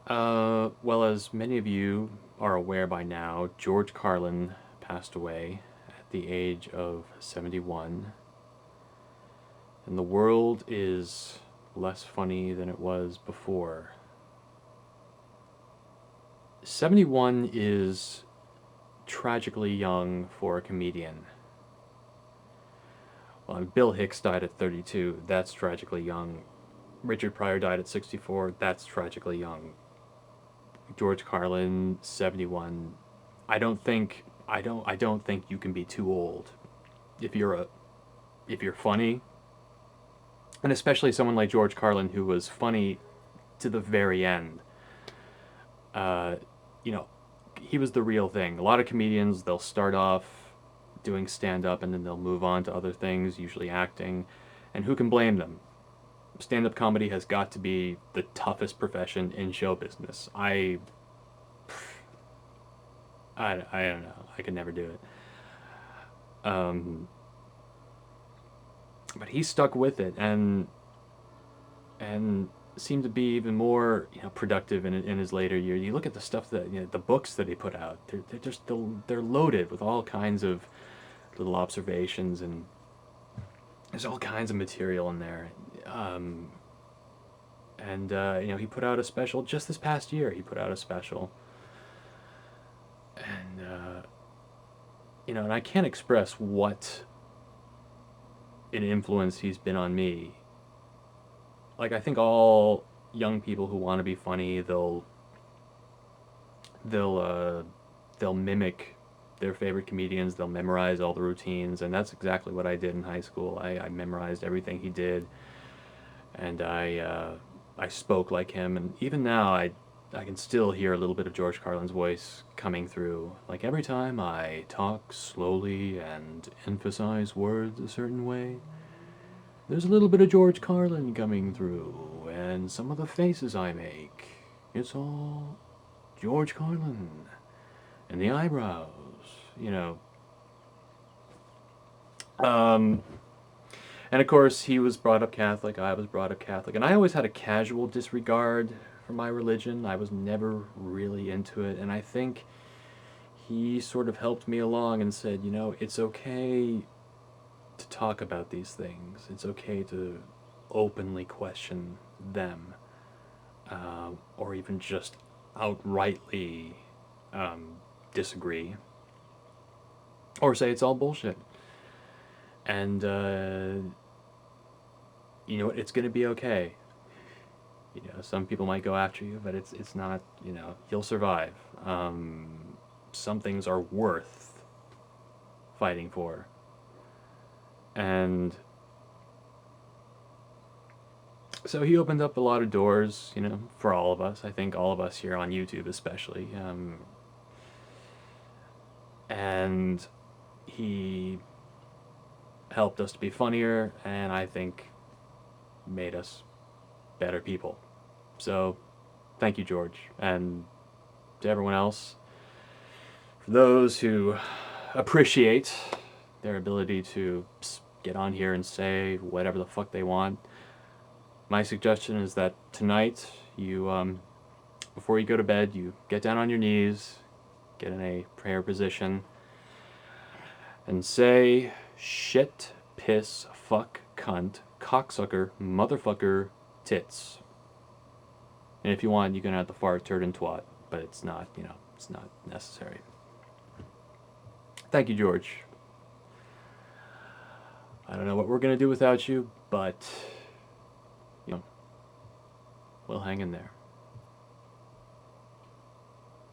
Well, as many of you are aware by now, George Carlin passed away at the age of 71, and the world is less funny than it was before. 71 is tragically young for a comedian. Well, Bill Hicks died at 32. That's tragically young. Richard Pryor died at 64. That's tragically young. George Carlin, 71. I don't think you can be too old if you're funny, and especially someone like George Carlin who was funny to the very end. Uh, you know, he was the real thing. A lot of comedians, they'll start off doing stand up and then they'll move on to other things, usually acting. And who can blame them? Stand up comedy has got to be the toughest profession in show business. I don't know. I could never do it. Um, but he stuck with it and seemed to be even more productive in his later years. You look at the stuff that the books that he put out. They're loaded with all kinds of little observations, and there's all kinds of material in there. Um, and he put out a special just this past year. He put out a special, and and I can't express what an influence he's been on me. Like, I think all young people who want to be funny, they'll uh, they'll mimic their favorite comedians. They'll memorize all the routines, and that's exactly what I did in high school. I memorized everything he did, and I spoke like him. And even now, I can still hear a little bit of George Carlin's voice coming through. Like, every time I talk slowly and emphasize words a certain way, there's a little bit of George Carlin coming through, and some of the faces I make, it's all George Carlin. And the eyebrows, you know. Um, and of course, he was brought up Catholic, I was brought up Catholic, and I always had a casual disregard for my religion. I was never really into it, and I think he sort of helped me along and said, it's okay to talk about these things. It's okay to openly question them, or even just outrightly um, disagree, or say it's all bullshit. And it's going to be okay. Some people might go after you, but it's not. You'll survive. Some things are worth fighting for, and so he opened up a lot of doors, for all of us. I think all of us here on YouTube, especially, and he helped us to be funnier, and I think made us better people. So, thank you, George, and to everyone else, for those who appreciate their ability to get on here and say whatever the fuck they want. My suggestion is that tonight you, before you go to bed, you get down on your knees, get in a prayer position, and say shit, piss, fuck, cunt, cocksucker, motherfucker, tits. And if you want, you can add the fart, turd, and twat, but it's not necessary. Thank you, George. I don't know what we're gonna do without you, but we'll hang in there.